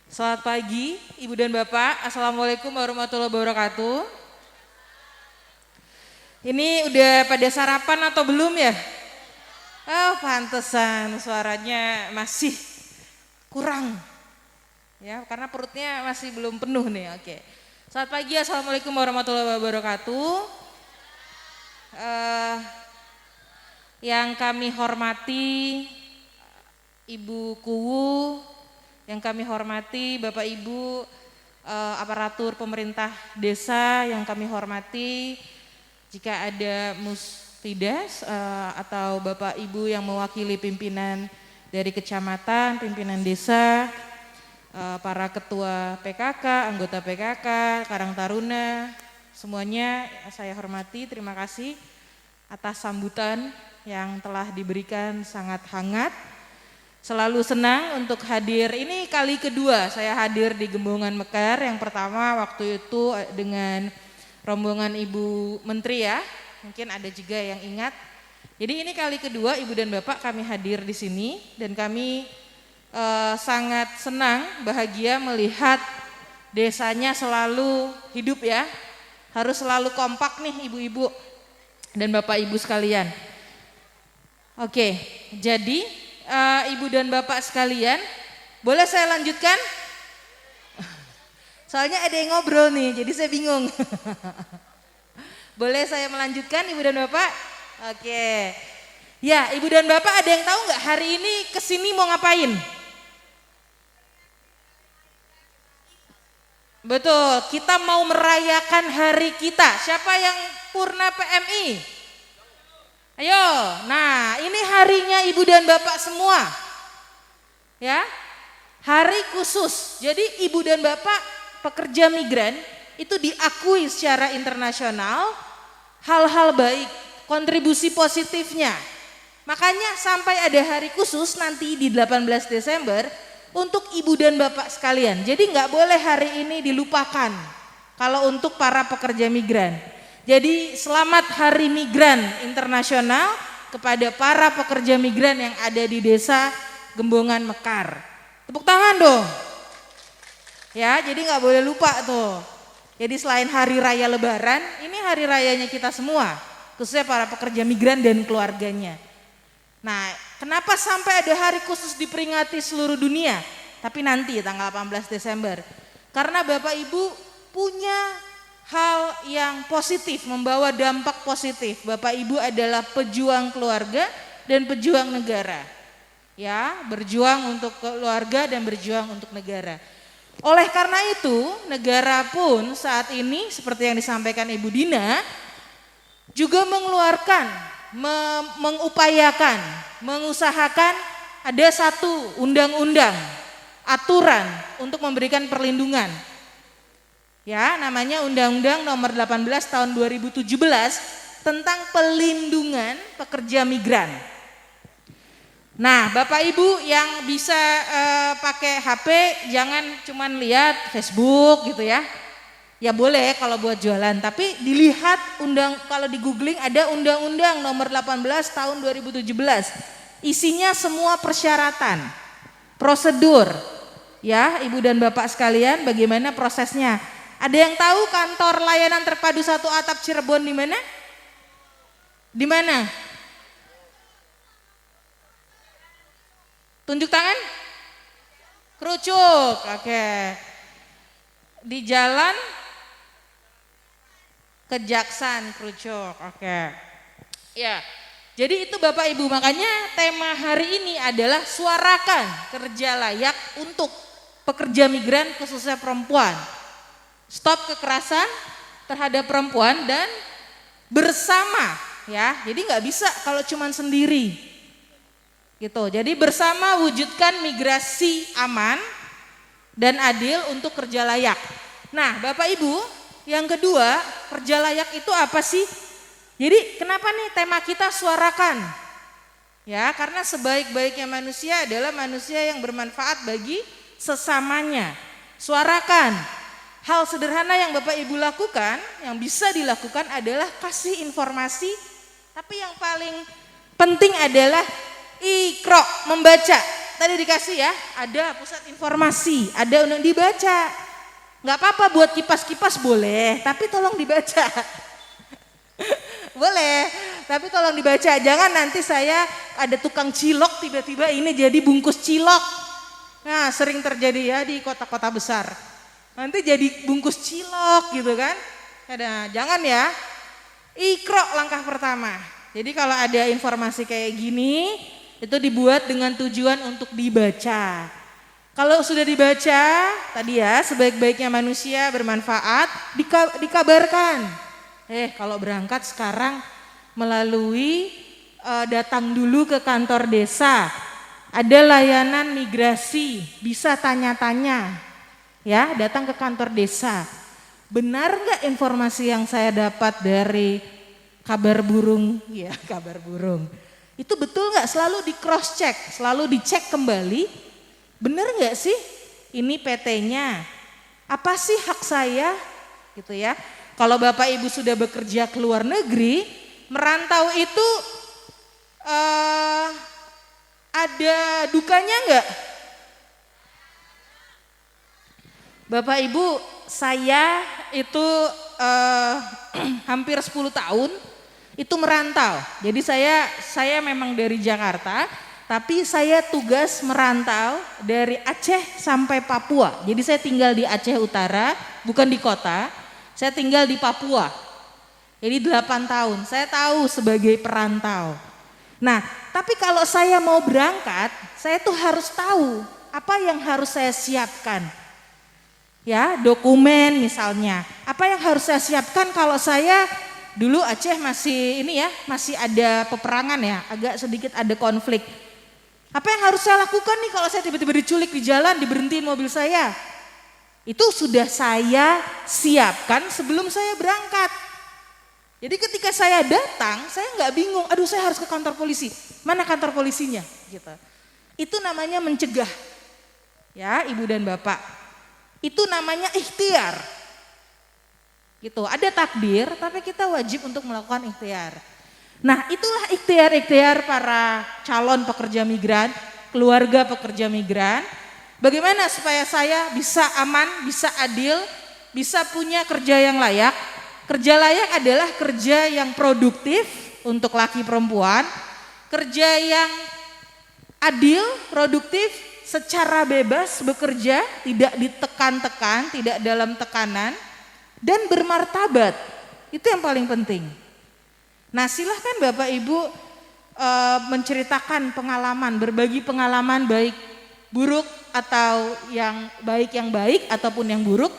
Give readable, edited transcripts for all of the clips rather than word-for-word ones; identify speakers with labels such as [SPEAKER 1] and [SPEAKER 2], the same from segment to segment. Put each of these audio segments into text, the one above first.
[SPEAKER 1] Selamat pagi, Ibu dan Bapak. Assalamualaikum warahmatullahi wabarakatuh. Ini udah pada sarapan atau belum ya? Oh, pantesan suaranya masih kurang. Ya, karena perutnya masih belum penuh nih. Oke. Selamat pagi, Assalamualaikum warahmatullahi wabarakatuh. Yang kami hormati Ibu Kuwu, yang kami hormati Bapak Ibu aparatur pemerintah desa, yang kami hormati jika ada Mustidas atau Bapak Ibu yang mewakili pimpinan dari kecamatan, pimpinan desa, para ketua PKK, anggota PKK, Karang Taruna, semuanya saya hormati, terima kasih atas sambutan yang telah diberikan sangat hangat. Selalu senang untuk hadir, ini kali kedua saya hadir di Gembongan Mekar. Yang pertama waktu itu dengan rombongan Ibu Menteri ya, mungkin ada juga yang ingat. Jadi ini kali kedua Ibu dan Bapak kami hadir di sini dan kami sangat senang, bahagia melihat desanya selalu hidup ya. Harus selalu kompak nih ibu-ibu dan Bapak Ibu sekalian. Oke, jadi Ibu dan Bapak sekalian, boleh saya lanjutkan? Soalnya ada yang ngobrol nih, jadi saya bingung. Boleh saya melanjutkan Ibu dan Bapak? Oke. Ya, Ibu dan Bapak ada yang tahu nggak hari ini kesini mau ngapain? Betul, kita mau merayakan hari kita. Siapa yang purna PMI? Ayo, nah ini harinya Ibu dan Bapak semua. Ya, hari khusus. Jadi Ibu dan Bapak pekerja migran itu diakui secara internasional hal-hal baik, kontribusi positifnya. Makanya sampai ada hari khusus nanti di 18 Desember untuk Ibu dan Bapak sekalian. Jadi nggak boleh hari ini dilupakan kalau untuk para pekerja migran. Jadi selamat Hari Migran Internasional kepada para pekerja migran yang ada di desa Gembongan Mekar. Tepuk tangan dong. Ya, jadi nggak boleh lupa tuh. Jadi selain hari raya Lebaran, ini hari rayanya kita semua, khususnya para pekerja migran dan keluarganya. Nah, kenapa sampai ada hari khusus diperingati seluruh dunia? Tapi nanti tanggal 18 Desember. Karena Bapak Ibu punya hal yang positif, membawa dampak positif. Bapak Ibu adalah pejuang keluarga dan pejuang negara. Ya, berjuang untuk keluarga dan berjuang untuk negara. Oleh karena itu, negara pun saat ini seperti yang disampaikan Ibu Dina juga mengeluarkan, mengupayakan, mengusahakan ada satu undang-undang, aturan untuk memberikan perlindungan. Ya, namanya Undang-Undang Nomor 18 Tahun 2017 tentang pelindungan pekerja migran. Nah, Bapak Ibu yang bisa pakai HP jangan cuman lihat Facebook gitu ya. Ya boleh kalau buat jualan, tapi dilihat kalau di googling ada Undang-Undang Nomor 18 Tahun 2017. Isinya semua persyaratan, prosedur. Ya, Ibu dan Bapak sekalian, bagaimana prosesnya? Ada yang tahu kantor layanan terpadu satu atap Cirebon di mana? Di mana? Tunjuk tangan? Kerucuk. Oke. Di Jalan Kejaksan Kerucuk. Oke. Ya. Jadi itu Bapak Ibu, makanya tema hari ini adalah suarakan kerja layak untuk pekerja migran khususnya perempuan. Stop kekerasan terhadap perempuan dan bersama ya. Jadi nggak bisa kalau cuman sendiri gitu. Jadi bersama wujudkan migrasi aman dan adil untuk kerja layak. Nah, Bapak Ibu, yang kedua, kerja layak itu apa sih? Jadi kenapa nih tema kita suarakan? Ya, karena sebaik-baiknya manusia adalah manusia yang bermanfaat bagi sesamanya. Suarakan. Hal sederhana yang Bapak Ibu lakukan, yang bisa dilakukan adalah kasih informasi, tapi yang paling penting adalah Iqra, membaca. tadi dikasih ya, ada pusat informasi, ada untuk dibaca. Nggak apa-apa buat kipas-kipas boleh, tapi tolong dibaca. Boleh, tapi tolong dibaca. Jangan nanti saya ada tukang cilok tiba-tiba ini jadi bungkus cilok. Nah, sering terjadi ya di kota-kota besar. Nanti jadi bungkus cilok gitu kan. Jangan ya. Iqra langkah pertama. Jadi kalau ada informasi kayak gini, itu dibuat dengan tujuan untuk dibaca. Kalau sudah dibaca, tadi ya, sebaik-baiknya manusia bermanfaat, dikabarkan. Kalau berangkat sekarang melalui datang dulu ke kantor desa. Ada layanan migrasi, bisa tanya-tanya. Ya, datang ke kantor desa. Benar nggak informasi yang saya dapat dari kabar burung? Ya, kabar burung. Itu betul nggak? Selalu di cross check, selalu dicek kembali. Benar nggak sih? Ini PT-nya. Apa sih hak saya? Gitu ya. Kalau Bapak Ibu sudah bekerja ke luar negeri, merantau itu ada dukanya nggak? Bapak Ibu, saya itu hampir 10 tahun itu merantau. Jadi saya memang dari Jakarta, tapi saya tugas merantau dari Aceh sampai Papua. Jadi saya tinggal di Aceh Utara, bukan di kota. Saya tinggal di Papua. Jadi 8 tahun. Saya tahu sebagai perantau. Nah, tapi kalau saya mau berangkat, saya tuh harus tahu apa yang harus saya siapkan. Ya, dokumen misalnya. Apa yang harus saya siapkan kalau saya dulu Aceh masih masih ada peperangan ya, agak sedikit ada konflik. Apa yang harus saya lakukan nih kalau saya tiba-tiba diculik di jalan, diberhentiin mobil saya? Itu sudah saya siapkan sebelum saya berangkat. Jadi ketika saya datang, saya nggak bingung, aduh saya harus ke kantor polisi, mana kantor polisinya? Gitu. Itu namanya mencegah, ya Ibu dan Bapak. Itu namanya ikhtiar. Gitu. Ada takdir, tapi kita wajib untuk melakukan ikhtiar. Nah, itulah ikhtiar-ikhtiar para calon pekerja migran, keluarga pekerja migran. Bagaimana supaya saya bisa aman, bisa adil, bisa punya kerja yang layak. Kerja layak adalah kerja yang produktif untuk laki perempuan, kerja yang adil, produktif, secara bebas bekerja, tidak ditekan-tekan, tidak dalam tekanan, dan bermartabat. Itu yang paling penting. Nah, silahkan Bapak Ibu menceritakan pengalaman, berbagi pengalaman baik buruk atau yang baik ataupun yang buruk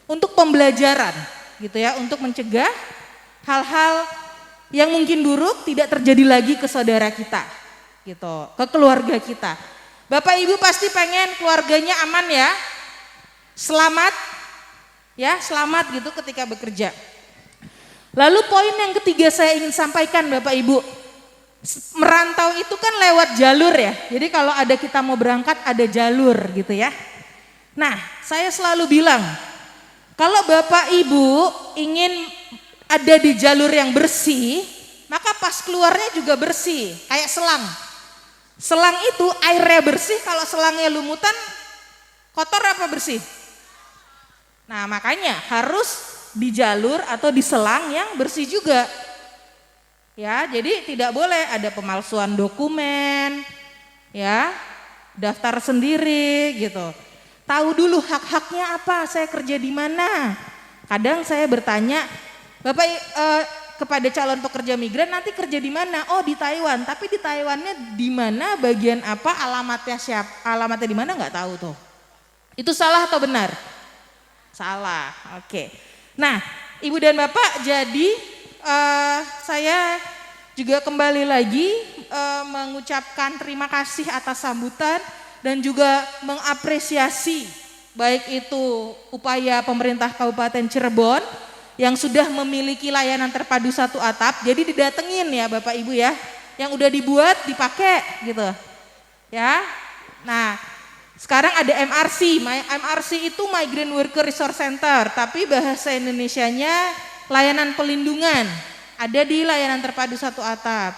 [SPEAKER 1] untuk pembelajaran gitu ya, untuk mencegah hal-hal yang mungkin buruk tidak terjadi lagi ke saudara kita gitu, ke keluarga kita. Bapak Ibu pasti pengen keluarganya aman ya, selamat ya, selamat gitu ketika bekerja. Lalu poin yang ketiga saya ingin sampaikan Bapak Ibu, merantau itu kan lewat jalur ya. Jadi kalau ada kita mau berangkat ada jalur gitu ya. Nah, saya selalu bilang kalau Bapak Ibu ingin ada di jalur yang bersih, maka pas keluarnya juga bersih, kayak selang. Selang itu airnya bersih, kalau selangnya lumutan kotor apa bersih? Nah, makanya harus di jalur atau di selang yang bersih juga. Ya, jadi tidak boleh ada pemalsuan dokumen, ya, daftar sendiri gitu. Tahu dulu hak-haknya apa, saya kerja di mana. Kadang saya bertanya, Bapak kepada calon pekerja migran nanti kerja di mana? Oh, di Taiwan. Tapi di Taiwannya di mana, bagian apa, alamatnya siapa, alamatnya di mana nggak tahu tuh. Itu salah atau benar? Salah. Oke. Nah, Ibu dan Bapak, jadi saya juga kembali lagi mengucapkan terima kasih atas sambutan dan juga mengapresiasi baik itu upaya pemerintah Kabupaten Cirebon yang sudah memiliki layanan terpadu satu atap. Jadi didatengin ya Bapak Ibu ya, yang udah dibuat dipakai gitu ya. Nah, sekarang ada MRC. MRC itu Migrant Worker Resource Center, tapi bahasa Indonesianya layanan pelindungan. Ada di layanan terpadu satu atap.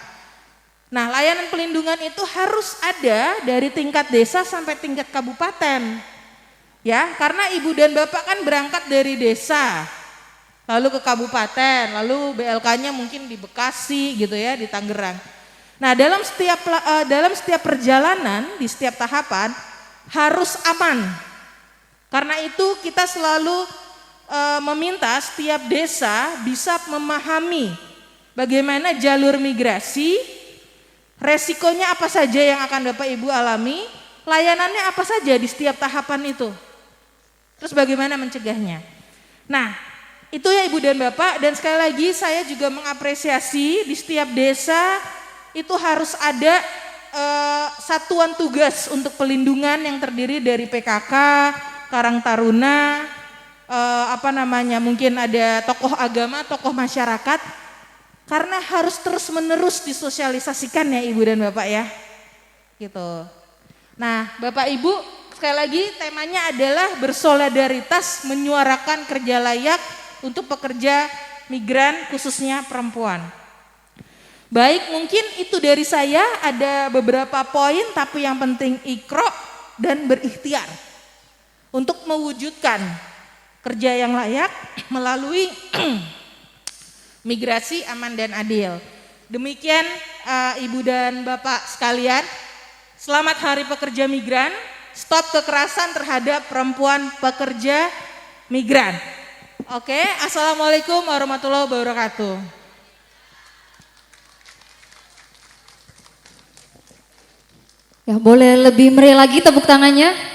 [SPEAKER 1] Nah, layanan pelindungan itu harus ada dari tingkat desa sampai tingkat kabupaten. Ya, karena ibu dan bapak kan berangkat dari desa, lalu ke kabupaten, lalu BLK-nya mungkin di Bekasi gitu ya, di Tangerang. Nah, dalam setiap perjalanan, di setiap tahapan harus aman. Karena itu kita selalu meminta setiap desa bisa memahami bagaimana jalur migrasi, resikonya apa saja yang akan Bapak Ibu alami, layanannya apa saja di setiap tahapan itu. Terus bagaimana mencegahnya. Nah, itu ya Ibu dan Bapak, dan sekali lagi saya juga mengapresiasi di setiap desa itu harus ada satuan tugas untuk pelindungan yang terdiri dari PKK, Karang Taruna, mungkin ada tokoh agama, tokoh masyarakat, karena harus terus menerus disosialisasikan ya Ibu dan Bapak ya, gitu. Nah, Bapak Ibu, sekali lagi temanya adalah bersolidaritas menyuarakan kerja layak untuk pekerja migran khususnya perempuan. Baik, mungkin itu dari saya, ada beberapa poin tapi yang penting ikro dan berikhtiar untuk mewujudkan kerja yang layak melalui migrasi aman dan adil. Demikian Ibu dan Bapak sekalian, selamat Hari Pekerja Migran, stop kekerasan terhadap perempuan pekerja migran. Oke, Assalamualaikum warahmatullahi wabarakatuh.
[SPEAKER 2] Ya, boleh lebih meriah lagi tepuk tangannya.